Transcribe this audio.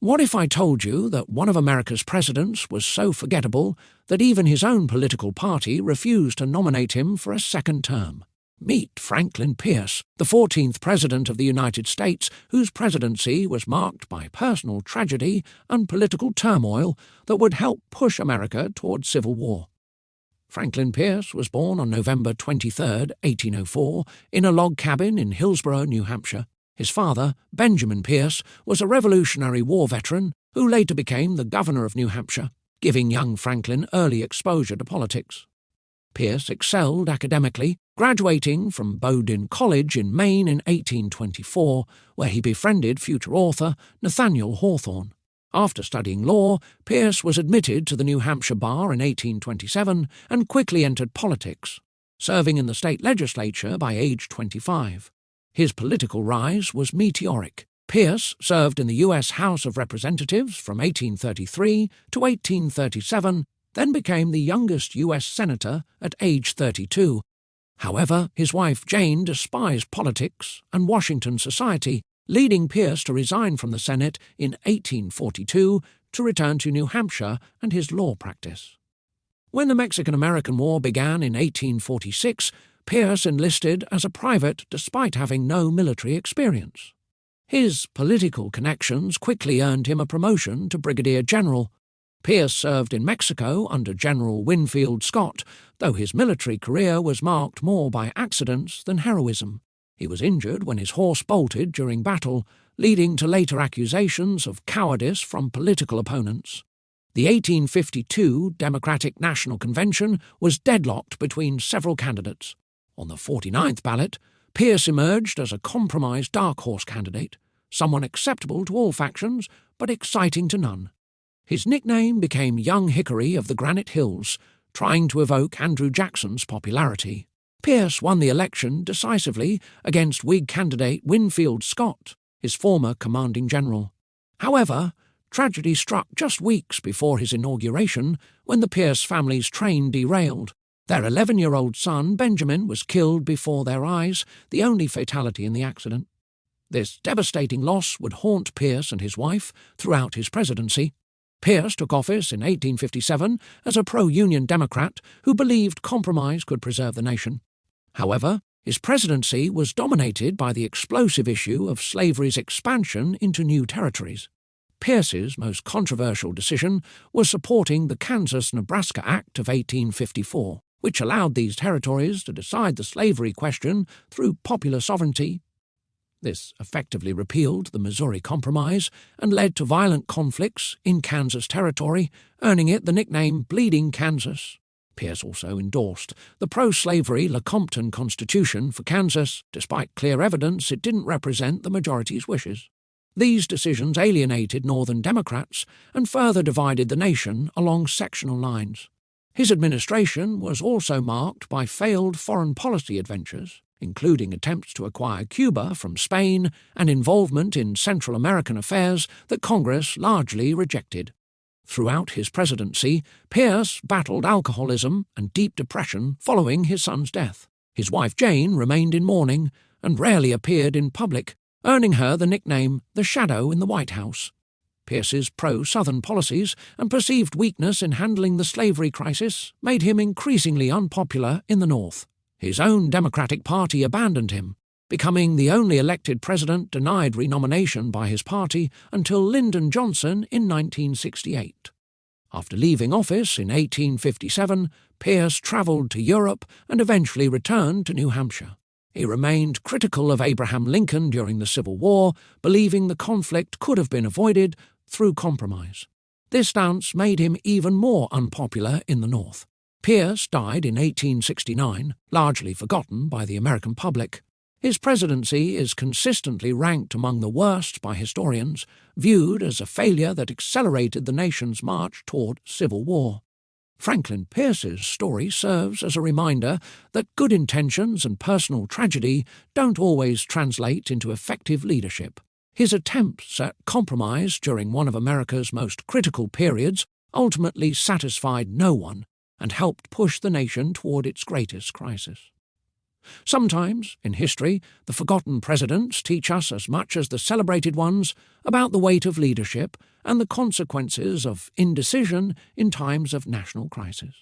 What if I told you that one of America's presidents was so forgettable that even his own political party refused to nominate him for a second term? Meet Franklin Pierce, the 14th President of the United States, whose presidency was marked by personal tragedy and political turmoil that would help push America toward civil war. Franklin Pierce was born on November 23, 1804, in a log cabin in Hillsborough, New Hampshire. His father, Benjamin Pierce, was a Revolutionary War veteran who later became the governor of New Hampshire, giving young Franklin early exposure to politics. Pierce excelled academically, graduating from Bowdoin College in Maine in 1824, where he befriended future author Nathaniel Hawthorne. After studying law, Pierce was admitted to the New Hampshire bar in 1827 and quickly entered politics, serving in the state legislature by age 25. His political rise was meteoric. Pierce served in the U.S. House of Representatives from 1833 to 1837, then became the youngest U.S. senator at age 32. However, his wife Jane despised politics and Washington society, leading Pierce to resign from the Senate in 1842 to return to New Hampshire and his law practice. When the Mexican-American War began in 1846, Pierce enlisted as a private despite having no military experience. His political connections quickly earned him a promotion to brigadier general. Pierce served in Mexico under General Winfield Scott, though his military career was marked more by accidents than heroism. He was injured when his horse bolted during battle, leading to later accusations of cowardice from political opponents. The 1852 Democratic National Convention was deadlocked between several candidates. On the 49th ballot, Pierce emerged as a compromise dark horse candidate, someone acceptable to all factions but exciting to none. His nickname became Young Hickory of the Granite Hills, trying to evoke Andrew Jackson's popularity. Pierce won the election decisively against Whig candidate Winfield Scott, his former commanding general. However, tragedy struck just weeks before his inauguration when the Pierce family's train derailed. Their 11-year-old son, Benjamin, was killed before their eyes, the only fatality in the accident. This devastating loss would haunt Pierce and his wife throughout his presidency. Pierce took office in 1857 as a pro-Union Democrat who believed compromise could preserve the nation. However, his presidency was dominated by the explosive issue of slavery's expansion into new territories. Pierce's most controversial decision was supporting the Kansas-Nebraska Act of 1854, which allowed these territories to decide the slavery question through popular sovereignty. This effectively repealed the Missouri Compromise and led to violent conflicts in Kansas Territory, earning it the nickname Bleeding Kansas. Pierce also endorsed the pro-slavery Lecompton Constitution for Kansas, despite clear evidence it didn't represent the majority's wishes. These decisions alienated Northern Democrats and further divided the nation along sectional lines. His administration was also marked by failed foreign policy adventures, including attempts to acquire Cuba from Spain and involvement in Central American affairs that Congress largely rejected. Throughout his presidency, Pierce battled alcoholism and deep depression following his son's death. His wife Jane remained in mourning and rarely appeared in public, earning her the nickname the Shadow in the White House. Pierce's pro-Southern policies and perceived weakness in handling the slavery crisis made him increasingly unpopular in the North. His own Democratic Party abandoned him, becoming the only elected president denied renomination by his party until Lyndon Johnson in 1968. After leaving office in 1857, Pierce travelled to Europe and eventually returned to New Hampshire. He remained critical of Abraham Lincoln during the Civil War, believing the conflict could have been avoided through compromise. This stance made him even more unpopular in the North. Pierce died in 1869, largely forgotten by the American public. His presidency is consistently ranked among the worst by historians, viewed as a failure that accelerated the nation's march toward civil war. Franklin Pierce's story serves as a reminder that good intentions and personal tragedy don't always translate into effective leadership. His attempts at compromise during one of America's most critical periods ultimately satisfied no one and helped push the nation toward its greatest crisis. Sometimes, in history, the forgotten presidents teach us as much as the celebrated ones about the weight of leadership and the consequences of indecision in times of national crisis.